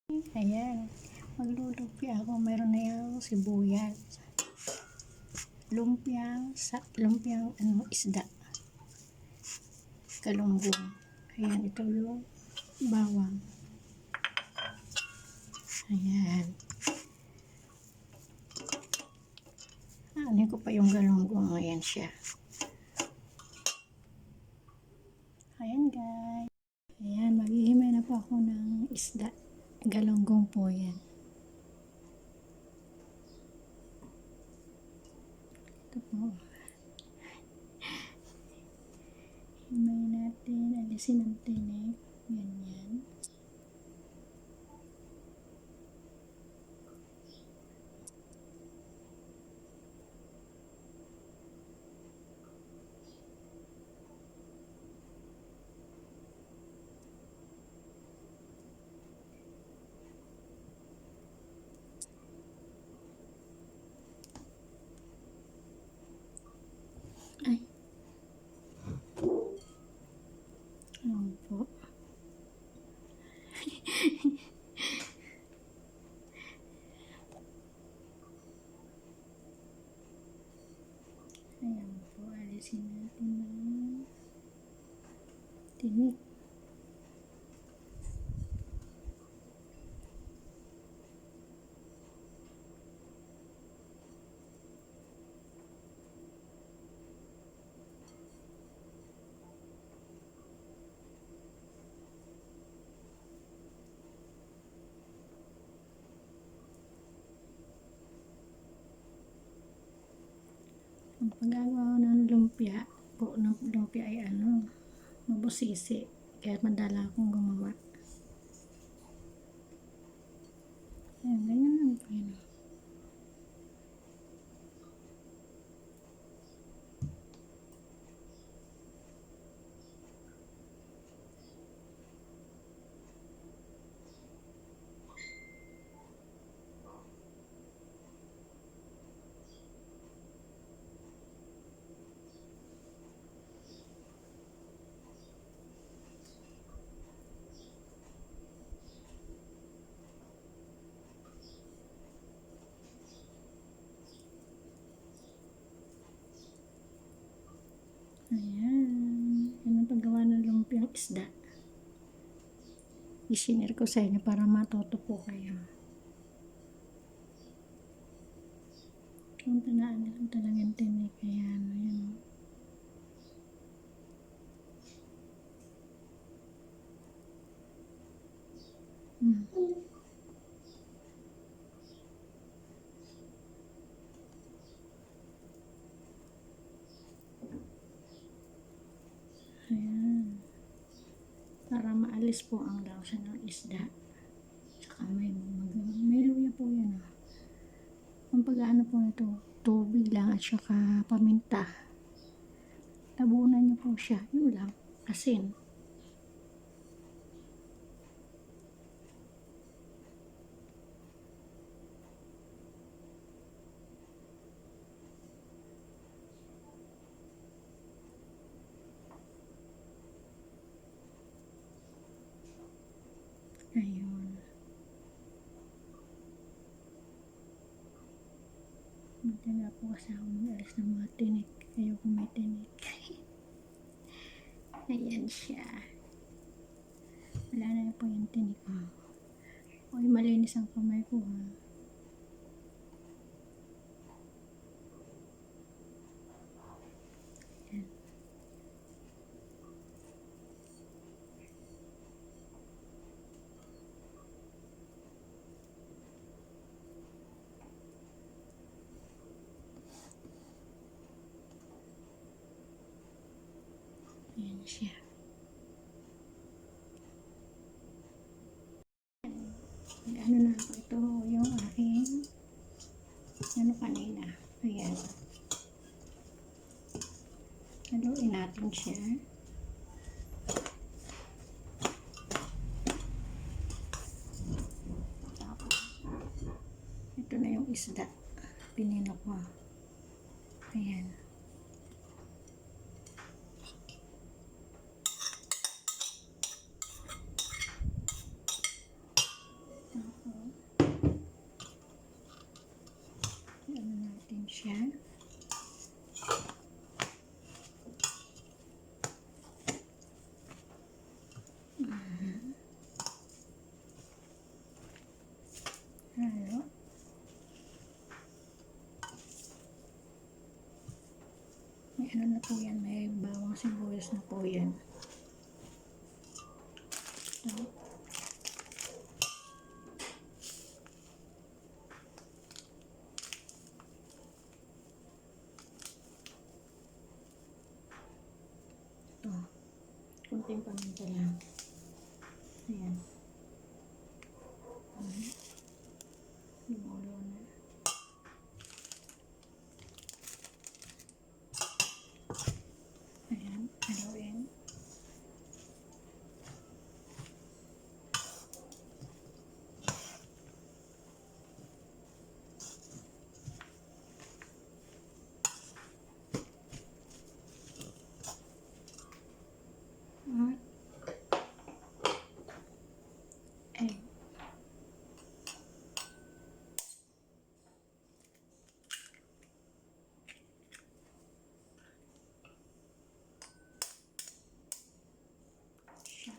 Ayan, maglulumpia ako. Mayroon na yung sibuyas. Lumpiang isda. Galunggong. Ayan, ito yung bawang. Ayan. Ano ko pa yung galunggong. Ayan siya. Ayan guys. Ayan, maghihimay na po ako ng isda. Galunggong po yan. Ito po. Himay natin. Alisin ang tinik. Ganyan. Ay. Ayan po. Ayan po. Alisin natin ng tinik. Ang paggagawa ng lumpia po, ng lumpia ay mabusisi. Kaya madala akong gumawa. Ayan, ganyan lang po yun. Ayan. Yan ang paggawa ng lumpiang isda. I-share ko sa inyo para matuto po kayo. Kung tanaan lang talagang tinik. Ayan. Ayan. Ayan. Para maalis po ang lasa ng isda. Tsaka may luya po yan. Ang pag-ano po ito, tubig lang at saka paminta. Tabunan niyo po siya. Yun lang. Asin. Ayun. Magtala po kasi ako mag-alis ng mga tinik. Ayoko may tinik. Ayan siya. Wala na po yung tinik. Uy, malinis ang kamay ko ha. Ayan. Ayan siya. Ano na po ito yung aking kanina. Ayan. Haluin natin siya. Tapos, ito na yung isda. Pinino ko. Ayan. siya. Halo. May ano na po yan, may bawang sibuyas na po yan. Ito. Ito. Kunting paminta lang. Ayan. Lumulo na. Ayan, haluin. At egg. Siya.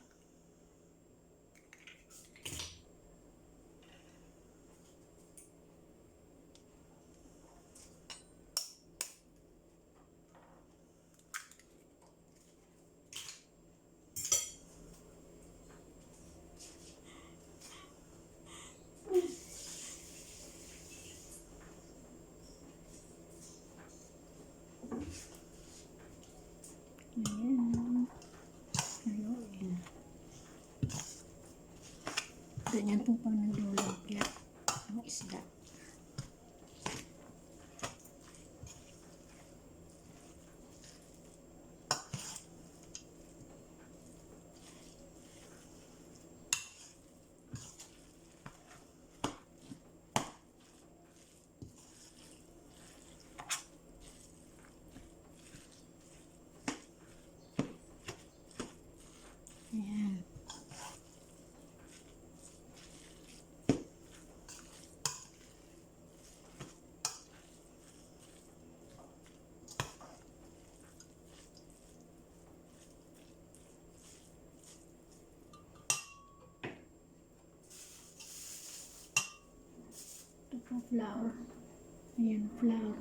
Ayan. Haluin. Ganyan po pang naglulumpia ang isda. Ayan. Ito po flour. Ayan, flour.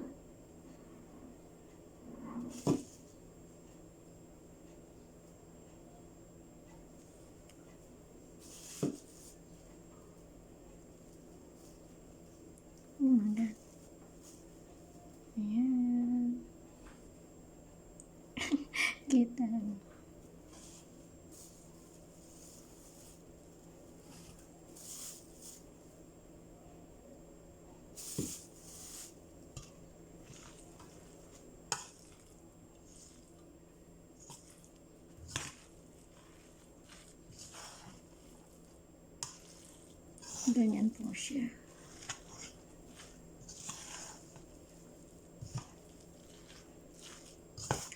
Oh my God. Ayan. Kita lang. Ganyan po siya.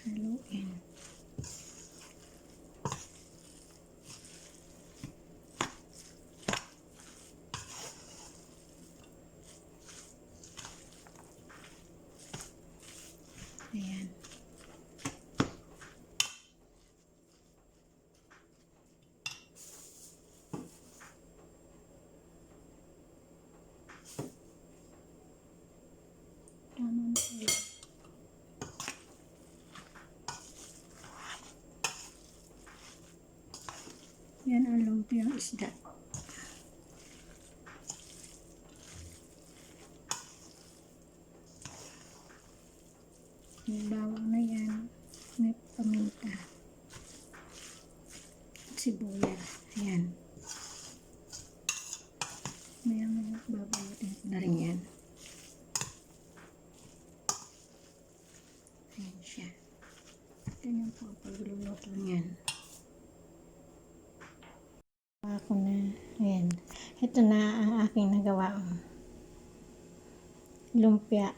Haluin. Ayan. Tama na po yun. Yan ang lumpiang isda. May bawang na yan. May paminta. At sibuyas. Ayan. May babalutin ko na rin yan. Ayan siya. Ganyan po ang pagluluto niyan. Ako na. Ayan. Ito na ang aking nagawa. Lumpia.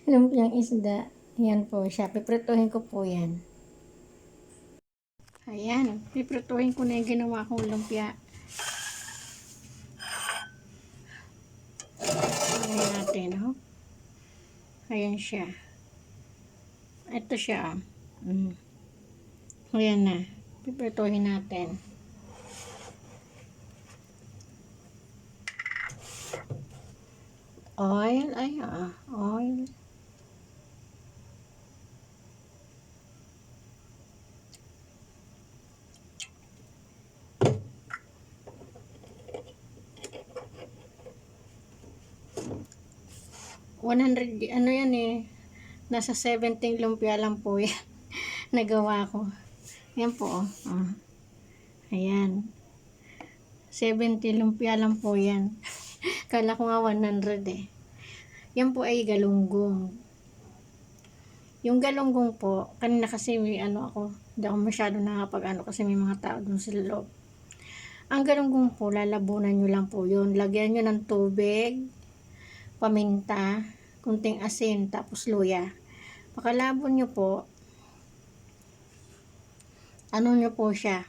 Lumpiang isda. Ayan po siya. Piprituhin ko po yan. Ayan. Piprituhin ko na yung ginawa kong lumpia. Ayan natin, oh. Ayan siya. Ito siya. Ayan na. Piprituhin natin. Oil. Oil. Ano yan eh. Nasa 17 lumpia lang po yan. Nagawa ko. Yan po. Ayan. 70 lumpia lang po yan. Kala ko nga 100 eh. Yan po ay galunggong. Yung galunggong po, kanina kasi may ako, hindi ako masyado nakapag kasi may mga tao dun sa loob. Ang galunggong po, lalabunan nyo lang po yun. Lagyan nyo ng tubig, paminta, kunting asin, tapos luya. Pakalabon nyo po, nyo po siya,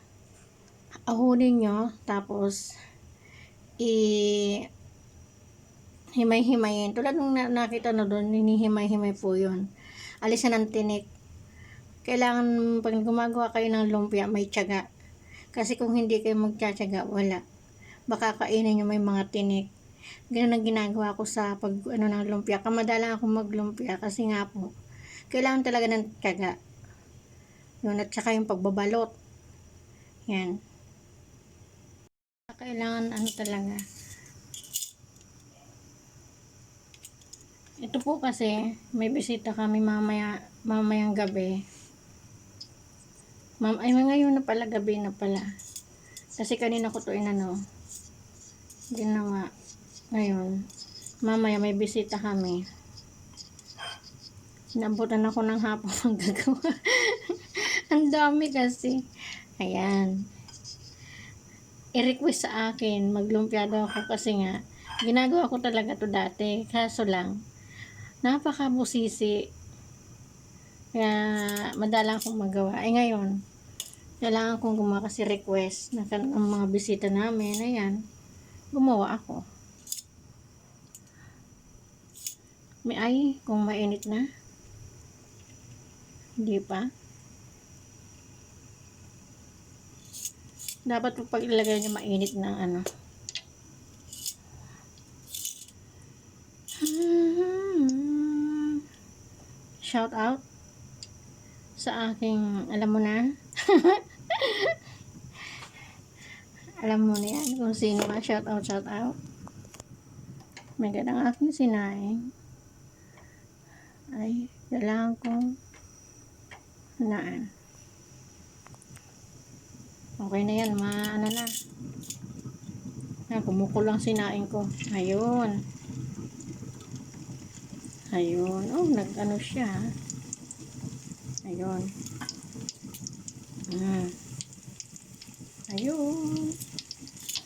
ahunin nyo, tapos himay-himayin. Tulad nung nakita na doon, hinihimay-himay po yun. Alisan ng tinik. Kailangan pag gumagawa kayo ng lumpia, may tiyaga. Kasi kung hindi kayo magtsatsaga, wala. Baka kainin nyo may mga tinik. Ganun ang ginagawa ko sa ng lumpia. Kamadalang ako maglumpia kasi nga po, kailangan talaga ng tiyaga. Yun, at saka yung pagbabalot. Yan. Kailangan talaga. Ito po kasi, may bisita kami mamayang gabi. Ngayon na pala, gabi na pala. Kasi kanina ko to ginawa. Ngayon, mamaya may bisita kami. Nabutan ako ng hapon ang gagawa. Ang dami kasi. Ayan. I-request sa akin, maglumpia daw ako kasi nga, ginagawa ko talaga to dati. Kaso lang, napakabusisi. Kaya, madalang akong magawa. Ngayon, kailangan kong gumawa kasi request ng mga bisita namin. Ayan, gumawa ako. Kung mainit na. Hindi pa. Dapat pag ilagay nyo mainit ng shout out sa aking, alam mo na. Alam mo na yan kung sino nga. Shout out. May ganang aking sinaing. Ay, kailangan kong hanaan. Okay na yan, na. Kumukulo ang sinaing ko. Ayun. Oh, nag-ano siya. Ayun.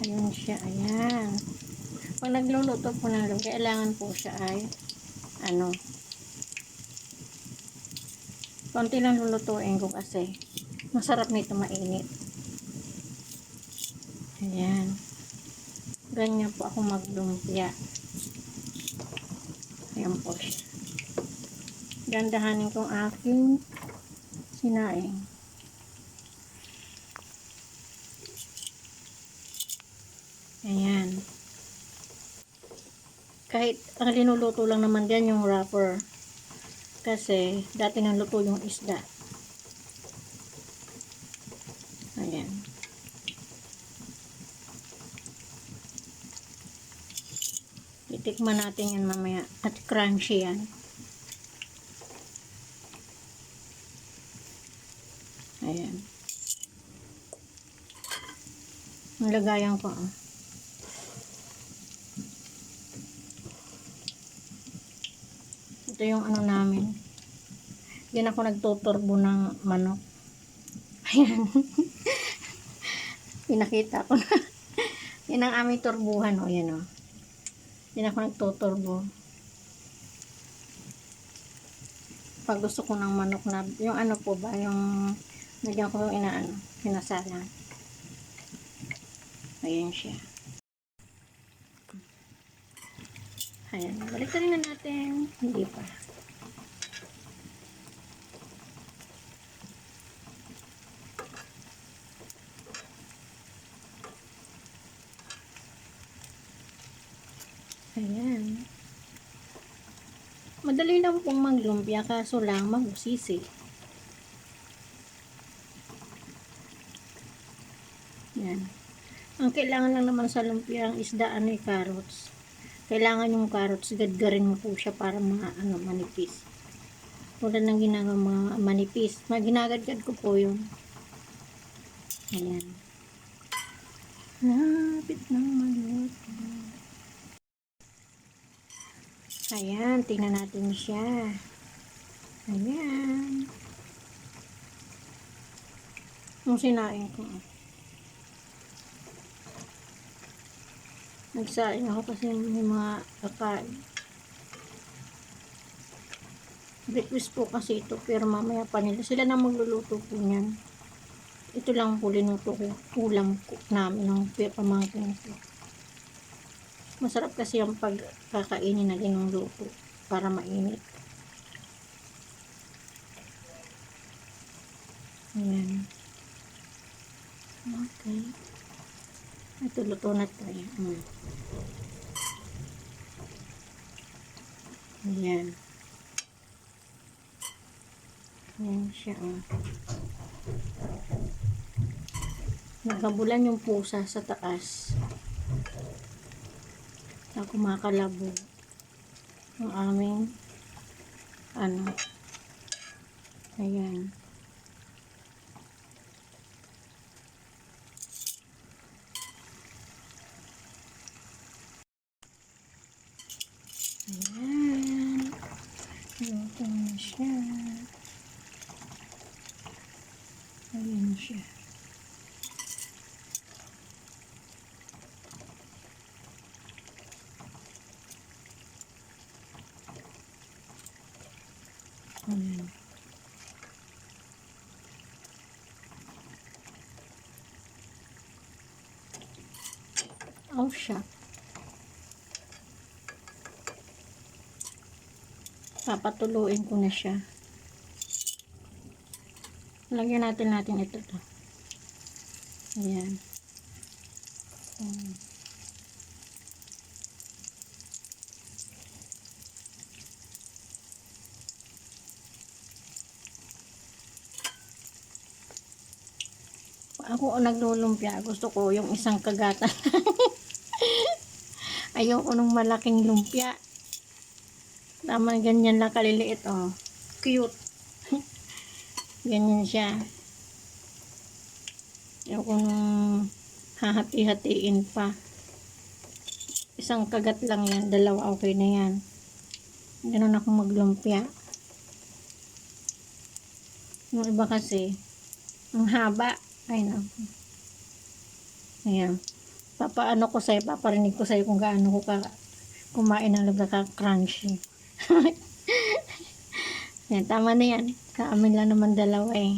Ayun siya. Ayan. Pag nagluluto po ng lumpia, kailangan po siya ay konti lang lulutuin ko kasi masarap nito mainit. Ayan. Ganyan po ako maglumpia. Ayan po siya. Gandahanin kong aking sinaing. Ayan. Kahit ang linuluto lang naman dyan yung wrapper. Kasi dati nang luto yung isda. Ayan. Titikman natin yan mamaya. At crunchy yan. Ayan. Nilagayan ko. Ito yung namin. Yan ako nagtuturbo ng manok. Ayan. Pinakita ko na. Yan ang aming turbuhan. Yan Yan ako nagtuturbo. Pag gusto ko ng manok na, yung po ba, yung nagyan ko yung pinasalang. Ayan siya. Ayan, balik na natin. Hindi pa. Ayan. Madali lang pong maglumpia, kaso lang magsisi. Yan. Ang kailangan lang naman sa lumpia ang isdaan ay carrots. Kailangan yung carrots, gadgarin mo po siya para manipis. Tulad ng ginagawa mga manipis. Ginagadgad ko po yun. Ayan. Lapit ng maluto. Ayan, tingnan natin siya. Ayan. Yung sinain ko. Nagsain ako kasi may mga kakain. Breakfast po kasi ito, pero mamaya pa nila. Sila na magluluto po niyan. Ito lang po linuto ko. Ulam ko namin ng pamangkin ko. Masarap kasi yung pagkakainin na ganung luto para mainit. Ayan. Okay. Ito luto na tayo. Ayan. Ayan siya. Nagkabulan yung pusa sa taas. Na kumakalabo ang aming ayan. Ayan. Luto na siya. Ayan siya. Ayan. Oh, siya. Papatuluin ko na siya. Lagyan natin ito to. Ayan. Ako naglulumpia, gusto ko yung isang kagatan. Ayoko nung malaking lumpia. Tama, ganyan lang kaliliit, oh. Cute. Ganyan siya. Ayoko nung hahati-hatiin pa. Isang kagat lang yan, dalawa okay na yan. Ganun ako maglumpia. Yung iba kasi, ang haba. Ay, no. Ayan. Papaano ko sa'yo, paparinig ko sa'yo kung gaano ko kumain ng lugar ka-crunchy. Yan, tama na yan. Sa amin lang naman dalawa eh.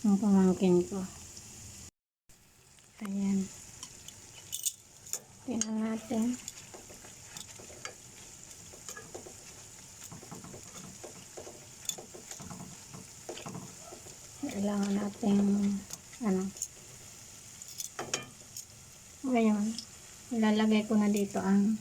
Ang pamangkin ko. Ayan. Tingnan natin. Kailangan natin ngayon ilalagay ko na dito ang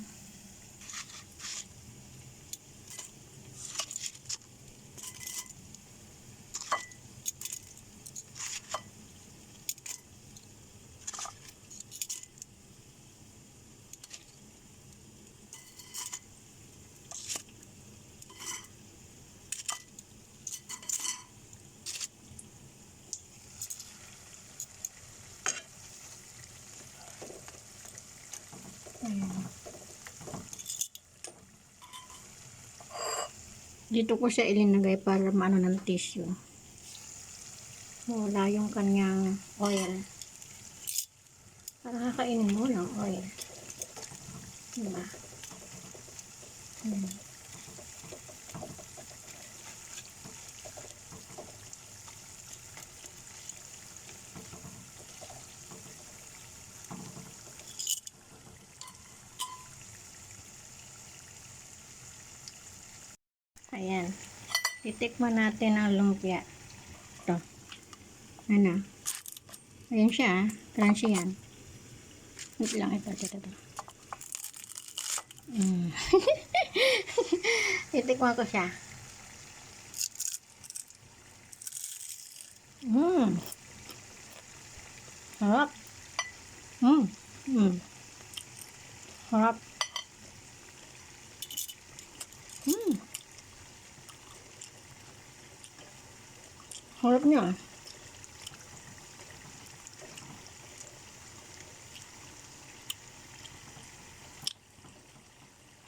dito ko siya ilinagay para maano ng tissue. Wala yung kanyang oil. Para kakainin mo ng oil. Diba? Ayan. Titikman natin ang lumpia. Ito. Ano? Ayan siya. Crunchy yan. Wait lang. Ito. Mm. Titikman ko siya. Sarap. Sarap. Sarap niya.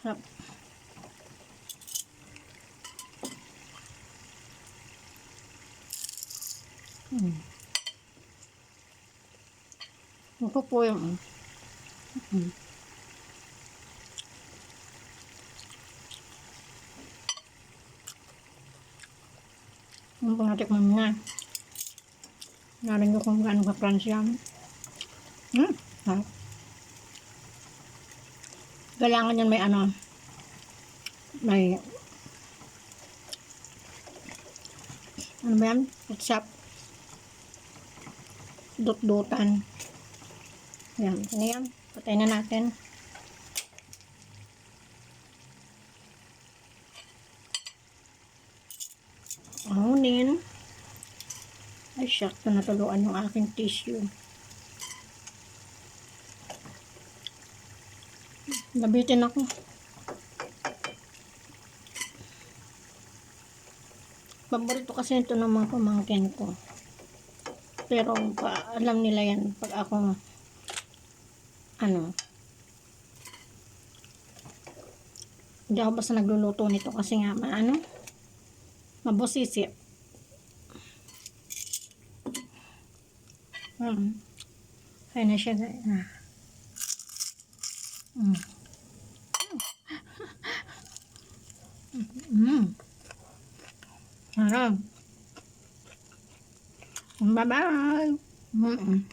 Sarap. Ito po yung yung panatikman na. Narinig ko kung gaano ka-crunch yan. Sarap. Kailangan yan may may ano ba yan? Ketchup. Dut-dutan. Yan. Ano yan? Patayin na natin. Ahunin. Ay, sakto natuluan yung aking tissue. Nabitin ako. Paborito kasi ito ng mga pamangkin ko. Pero alam nila yan pag ako hindi ako basta nagluluto nito kasi nga mabusisi. Kaya na siya guys. Sarap. Bye-bye.